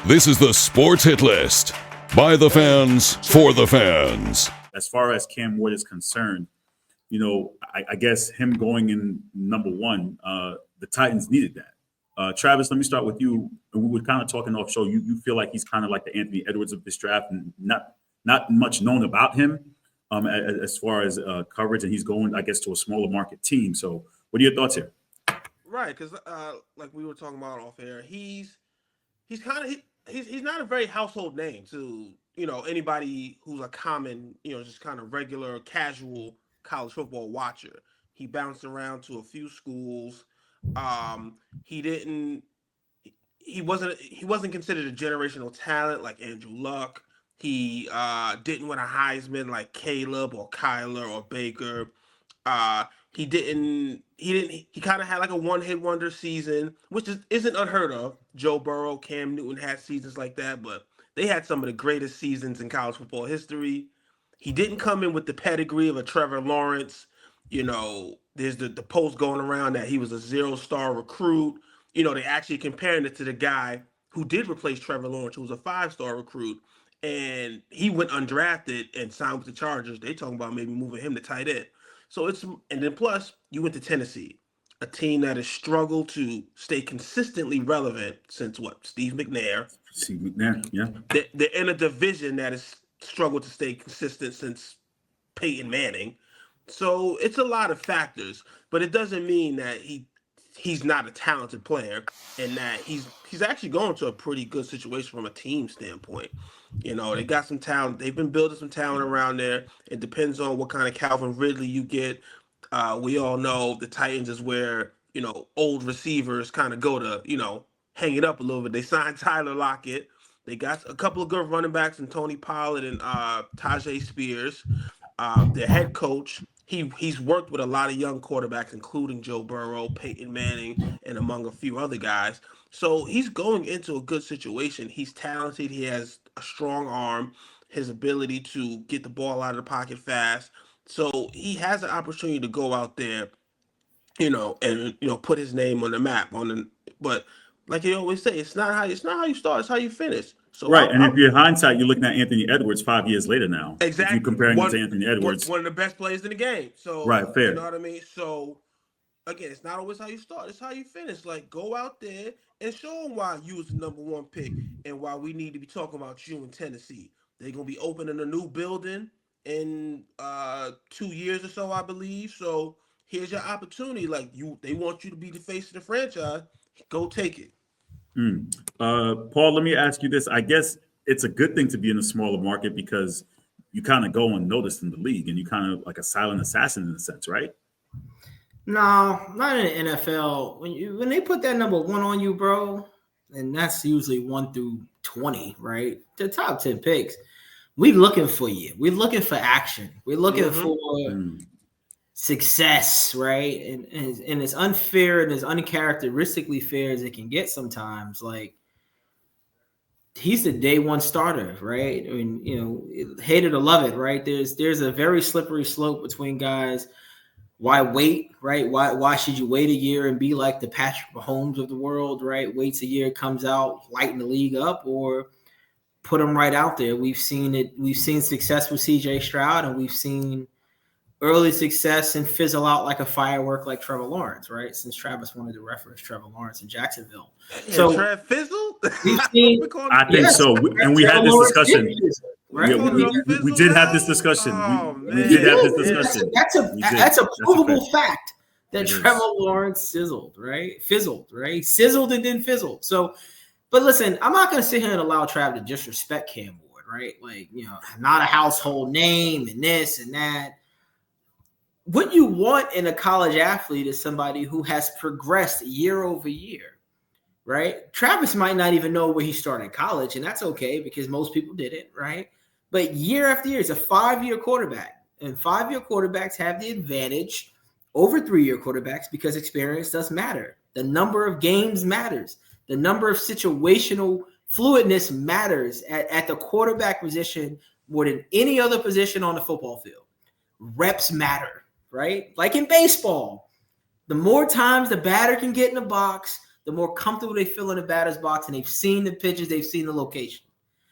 This is the Sports Hit List by the fans for the fans. As far as Cam Ward is concerned, I guess him going in number one, the Titans needed that. Travis, let me start with you. We were kind of talking off show. You feel like he's kind of like the Anthony Edwards of this draft, and not much known about him as far as coverage, and he's going, I guess, to a smaller market team. So, what are your thoughts here? Right, because like we were talking about off air, he's not a very household name to anybody who's a common just kind of regular casual college football watcher. He bounced around to a few schools. He wasn't considered a generational talent like Andrew Luck. He didn't win a Heisman like Caleb or Kyler or Baker. He kind of had like a one-hit wonder season, which isn't unheard of. Joe Burrow, Cam Newton had seasons like that, but they had some of the greatest seasons in college football history. He didn't come in with the pedigree of a Trevor Lawrence. There's the post going around that he was a 0-star recruit. They actually comparing it to the guy who did replace Trevor Lawrence, who was a 5-star recruit, and he went undrafted and signed with the Chargers. They talking about maybe moving him to tight end. So and then plus you went to Tennessee, a team that has struggled to stay consistently relevant since Steve McNair. Steve McNair, yeah. They're in a division that has struggled to stay consistent since Peyton Manning. So it's a lot of factors, but it doesn't mean that he's not a talented player and that he's actually going to a pretty good situation from a team standpoint. They got some talent. They've been building some talent around there. It depends on what kind of Calvin Ridley you get. We all know the Titans is where, old receivers kind of go to, hang it up a little bit. They signed Tyler Lockett. They got a couple of good running backs in Tony Pollard and Tajay Spears. Their head coach, he's worked with a lot of young quarterbacks, including Joe Burrow, Peyton Manning, and among a few other guys. So he's going into a good situation. He's talented. He has a strong arm, his ability to get the ball out of the pocket fast. So he has an opportunity to go out there, and put his name on the map. But like you always say, it's not how you start, it's how you finish. So right, and if you're hindsight, you're looking at Anthony Edwards 5 years later now. Exactly, if you're comparing him to Anthony Edwards, one of the best players in the game. So right, fair. You know what I mean? So again, it's not always how you start; it's how you finish. Like, go out there and show them why you was the number one pick and why we need to be talking about you in Tennessee. They're gonna be opening a new building in 2 years or so, I believe. So here's your opportunity. Like, they want you to be the face of the franchise. Go take it. Paul, let me ask you this. I guess it's a good thing to be in a smaller market because you kind of go unnoticed in the league and you kind of like a silent assassin in a sense, right? No, not in the NFL. When they put that number one on you, bro, and that's usually 1 through 20, right? The top 10 picks. We looking for you. We're looking for action. We're looking for success, right? And it's unfair and as uncharacteristically fair as it can get sometimes. Like, he's the day one starter, right? I mean, hate it or love it, right? There's a very slippery slope between guys. Why wait, right? Why should you wait a year and be like the Patrick Mahomes of the world, right? Waits a year, comes out, lighten the league up, or put them right out there. We've seen it. We've seen success with C.J. Stroud, and we've seen early success and fizzle out like a firework like Trevor Lawrence, right? Since Travis wanted to reference Trevor Lawrence in Jacksonville. So Trev fizzled? We've seen, I think so. And we had this discussion. Right? We did have this discussion. We did have this discussion. That's a provable fact that Trevor Lawrence fizzled, right? Sizzled and then fizzled. So, but listen, I'm not going to sit here and allow Trav to disrespect Cam Ward, right? Like, not a household name and this and that. What you want in a college athlete is somebody who has progressed year over year, right? Travis might not even know where he started college, and that's okay because most people didn't, right? But year after year, it's a 5-year quarterback, and 5-year quarterbacks have the advantage over 3-year quarterbacks because experience does matter. The number of games matters. The number of situational fluidness matters at the quarterback position more than any other position on the football field. Reps matter. Right? Like in baseball, the more times the batter can get in the box, the more comfortable they feel in the batter's box, and they've seen the pitches, they've seen the location.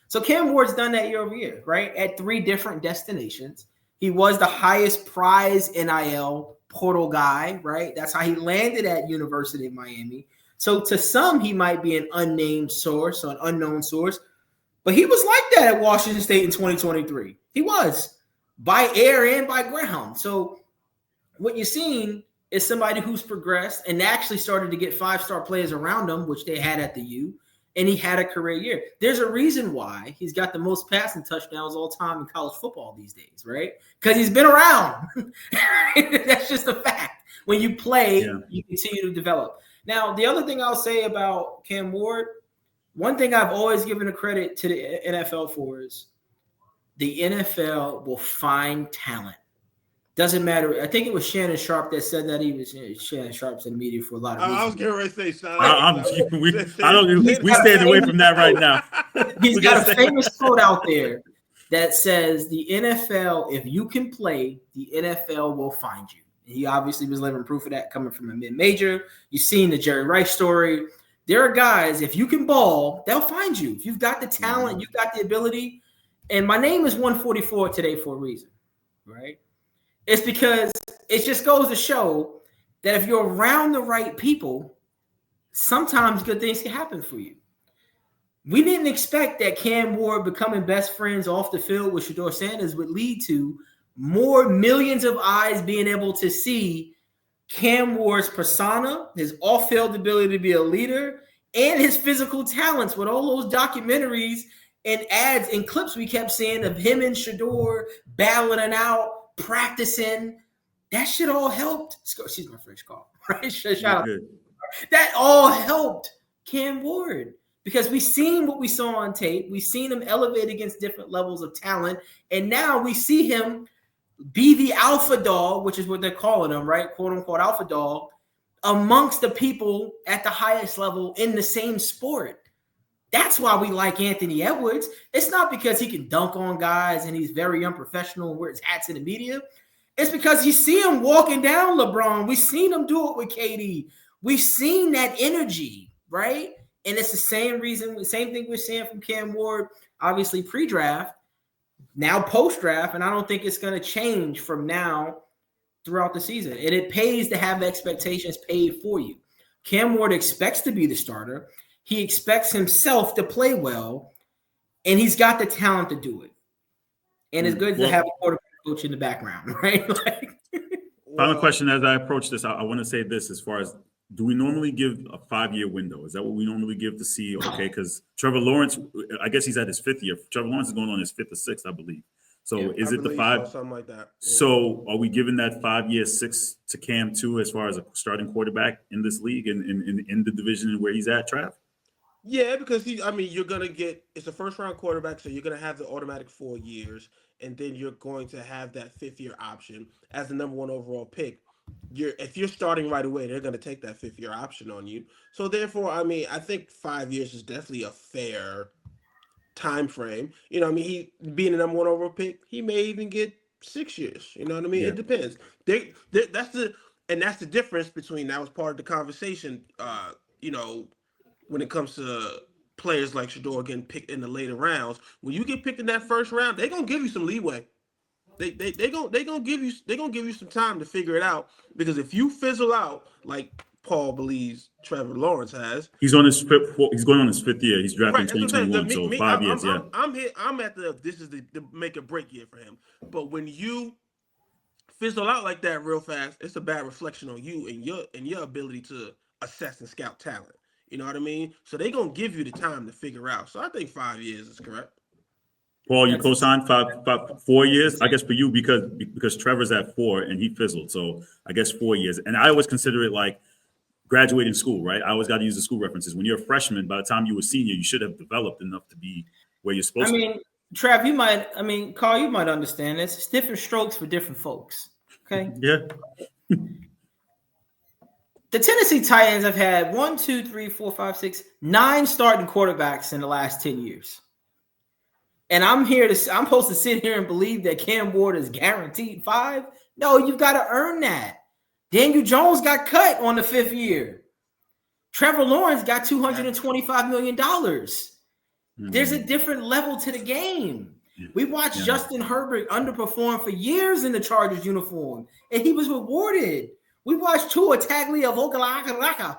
So Cam Ward's done that year over year, right? At 3 different destinations. He was the highest prize NIL portal guy, right? That's how he landed at University of Miami. So to some, he might be an unnamed source or an unknown source, but he was like that at Washington State in 2023. He was by air and by ground. So what you're seeing is somebody who's progressed and actually started to get 5-star players around him, which they had at the U, and he had a career year. There's a reason why he's got the most passing touchdowns all time in college football these days, right? Because he's been around. That's just a fact. When you play, you continue to develop. Now, the other thing I'll say about Cam Ward, one thing I've always given a credit to the NFL for is the NFL will find talent. Doesn't matter. I think it was Shannon Sharp that said that. Shannon Sharp's in the media for a lot of reasons. I was getting ready to say, we stayed away from that right now. He's got a famous quote out there that says, the NFL, if you can play, the NFL will find you. And he obviously was living proof of that coming from a mid-major. You've seen the Jerry Rice story. There are guys, if you can ball, they'll find you. If you've got the talent, you've got the ability. And my name is 144 today for a reason, right? It's because it just goes to show that if you're around the right people, sometimes good things can happen for you. We didn't expect that Cam Ward becoming best friends off the field with Shedeur Sanders would lead to more millions of eyes being able to see Cam Ward's persona, his off-field ability to be a leader, and his physical talents with all those documentaries and ads and clips we kept seeing of him and Shedeur battling it out, practicing. That shit all helped. Excuse my French call, right? Shout out. That all helped Cam Ward because we seen what we saw on tape. We seen him elevate against different levels of talent, and now we see him be the alpha dog, which is what they're calling him, right? "Quote unquote" alpha dog amongst the people at the highest level in the same sport. That's why we like Anthony Edwards. It's not because he can dunk on guys and he's very unprofessional and wears hats in the media. It's because you see him walking down LeBron. We've seen him do it with KD. We've seen that energy, right? And it's the same thing we're seeing from Cam Ward, obviously pre-draft, now post-draft, and I don't think it's going to change from now throughout the season. And it pays to have expectations paid for you. Cam Ward expects to be the starter. He expects himself to play well, and he's got the talent to do it. And it's good to have a quarterback coach in the background, right? Final question as I approach this, I want to say this as far as, do we normally give a 5-year window? Is that what we normally give to see? Okay, because Trevor Lawrence, I guess he's at his 5th year. Trevor Lawrence is going on his 5th or 6th, I believe. So is it the 5? Something like that. Yeah. So are we giving that 5-year 6 to Cam too, as far as a starting quarterback in this league and in the division where he's at, Trav? Yeah, because you're gonna get, it's a first-round quarterback, so you're gonna have the automatic 4 years, and then you're going to have that 5th-year option as the number 1 overall pick. If you're starting right away, they're gonna take that 5th-year option on you. So therefore, I think 5 years is definitely a fair time frame. He being the number 1 overall pick, he may even get 6 years. You know what I mean? Yeah. It depends. That's the difference between, that was part of the conversation. When it comes to players like Shedeur getting picked in the later rounds, when you get picked in that first round, they're gonna give you some leeway. They gonna give you some time to figure it out, because if you fizzle out like Paul believes Trevor Lawrence has, he's going on his 5th year. He's drafting 2021, so 5 years. I'm here. I'm at this is the make or break year for him. But when you fizzle out like that real fast, it's a bad reflection on you and your ability to assess and scout talent. You know what I mean? So they're going to give you the time to figure out. So I think 5 years is correct. Paul, you co-signed 4 years? I guess for you, because Trevor's at 4 and he fizzled. So I guess 4 years. And I always consider it like graduating school, right? I always got to use the school references. When you're a freshman, by the time you were senior, you should have developed enough to be where you're supposed to be. Trav, Carl, you might understand this. It's different strokes for different folks. Okay? Yeah. The Tennessee Titans have had 9 starting quarterbacks in the last 10 years. And I'm supposed to sit here and believe that Cam Ward is guaranteed 5? No, you've got to earn that. Daniel Jones got cut on the 5th year. Trevor Lawrence got $225 million. There's a different level to the game. We watched Justin Herbert underperform for years in the Chargers uniform, and he was rewarded. We watched Tua Tagovailoa.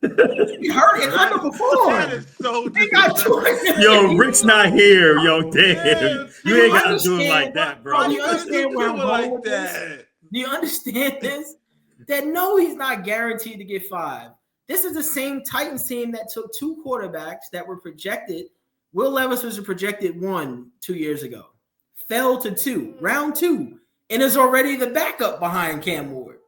He hurt and underperformed. That is so Yo, Rick's not here. Yo, damn. You ain't got to do it like that, bro. Do you understand where I'm going with this? Do you understand this? That no, he's not guaranteed to get 5. This is the same Titans team that took 2 quarterbacks that were projected. Will Levis was projected 1 2 years ago. Fell to 2, round 2, and is already the backup behind Cam Ward.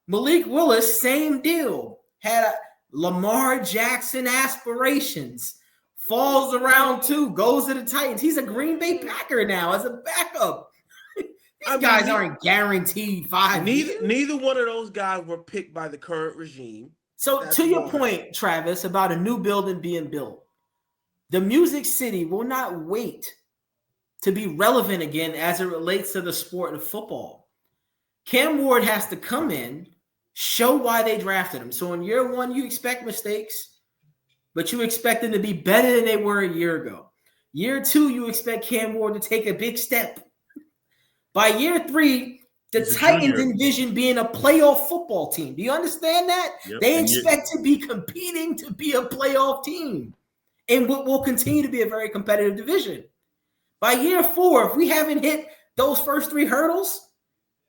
Malik Willis, same deal. Had Lamar Jackson aspirations. Falls around 2, goes to the Titans. He's a Green Bay Packer now as a backup. These guys aren't guaranteed 5 years. Neither one of those guys were picked by the current regime. So to your point, Travis, about a new building being built, the Music City will not wait to be relevant again as it relates to the sport of football. Cam Ward has to come in, show why they drafted him. So in year 1, you expect mistakes, but you expect them to be better than they were a year ago. Year 2, you expect Cam Ward to take a big step. By year 3, the Titans envision being a playoff football team. Do you understand that? Yep. They expect to be competing to be a playoff team. And what will continue to be a very competitive division. By year 4, if we haven't hit those first 3 hurdles,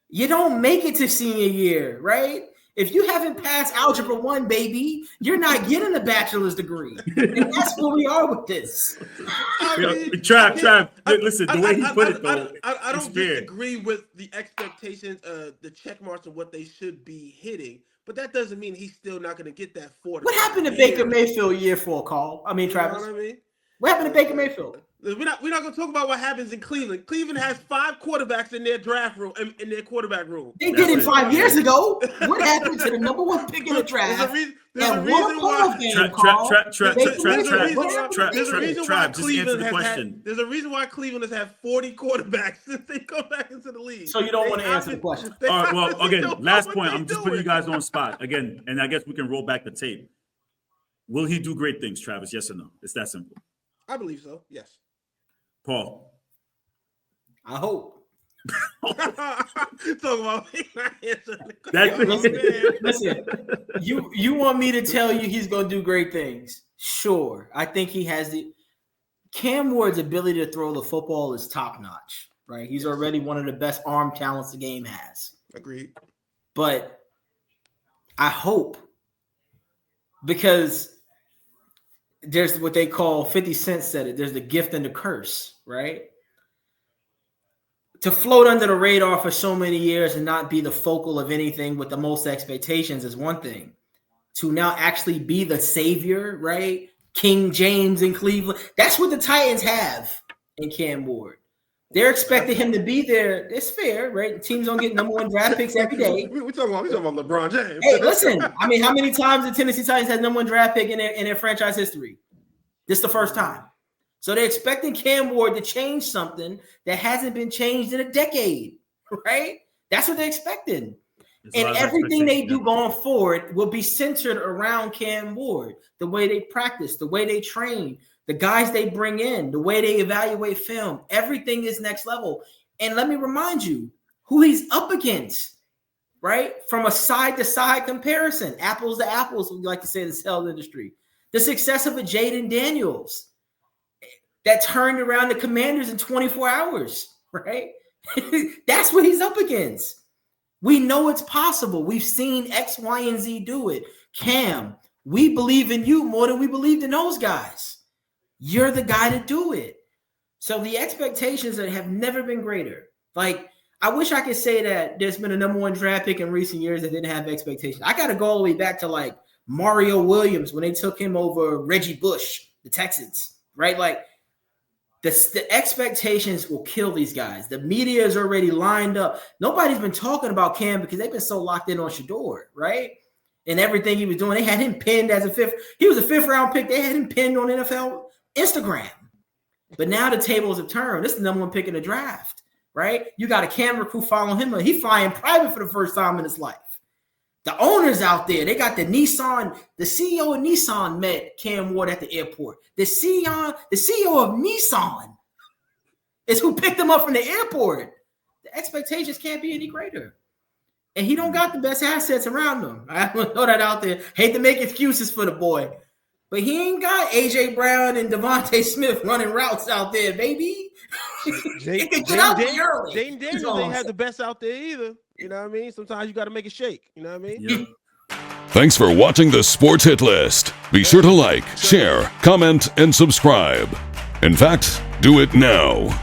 you don't make it to senior year, right? If you haven't passed Algebra 1, baby, you're not getting a bachelor's degree. And that's where we are with this. Trav, listen, the way he put it, though, I don't disagree with the expectations, the check marks of what they should be hitting, but that doesn't mean he's still not going to get that 4. What happened to Baker Mayfield year 4, Carl? I mean, Travis. You know what I mean? What happened to Baker Mayfield? We're not going to talk about what happens in Cleveland. Cleveland has 5 quarterbacks in their draft room, in their quarterback room. They did it 5 years ago. What happened to the number 1 pick in the draft? There's a reason why Cleveland has had 40 quarterbacks since they come back into the league. So you don't want to answer the question. All right, well, again, last point. I'm just putting you guys on the spot. Again, and I guess we can roll back the tape. Will he do great things, Travis? Yes or no? It's that simple. I believe so. Yes. Paul. I hope. Listen, you want me to tell you he's going to do great things? Sure. I think he has the Cam Ward's ability to throw the football is top notch, right? He's already one of the best arm talents the game has. Agreed. But I hope, because there's what they call 50 Cent said it. There's the gift and the curse, right? To float under the radar for so many years and not be the focal of anything with the most expectations is one thing. To now actually be the savior, right? King James in Cleveland. That's what the Titans have in Cam Ward. They're expecting him to be there. It's fair, right? Teams don't get number 1 draft picks every day. We're talking about LeBron James. Hey, listen. I mean, how many times the Tennessee Titans had number 1 draft pick in their franchise history? This is the first time. So they're expecting Cam Ward to change something that hasn't been changed in a decade, right? That's what they're expecting. And everything they do going forward will be centered around Cam Ward. The way they practice, the way they train, the guys they bring in, the way they evaluate film, everything is next level. And let me remind you who he's up against, right? From a side-to-side comparison, apples to apples, we like to say in the sales industry. The success of a Jaden Daniels that turned around the Commanders in 24 hours, right? That's what he's up against. We know it's possible. We've seen X, Y, and Z do it. Cam, we believe in you more than we believed in those guys. You're the guy to do it. So the expectations have never been greater. Like, I wish I could say that there's been a number 1 draft pick in recent years that didn't have expectations. I got to go all the way back to like Mario Williams when they took him over Reggie Bush, the Texans, right? Like, the expectations will kill these guys. The media is already lined up. Nobody's been talking about Cam because they've been so locked in on Shador, right? And everything he was doing. They had him pinned as a 5th. He was a 5th round pick. They had him pinned on NFL Instagram. But now the tables have turned. This is the number 1 pick in the draft, right? You got a camera crew following him. He's flying private for the first time in his life. The owners out there, they got the Nissan, the CEO of Nissan met Cam Ward at the airport. The CEO of Nissan is who picked him up from the airport. The expectations can't be any greater. And he don't got the best assets around him. I want to throw that out there. Hate to make excuses for the boy. But he ain't got A.J. Brown and Devontae Smith running routes out there, baby. Jaden Daniels ain't have the best out there either. You know what I mean? Sometimes you got to make it shake. You know what I mean? Yep. Thanks for watching the Sports Hit List. Be sure to like, share, comment, and subscribe. In fact, do it now.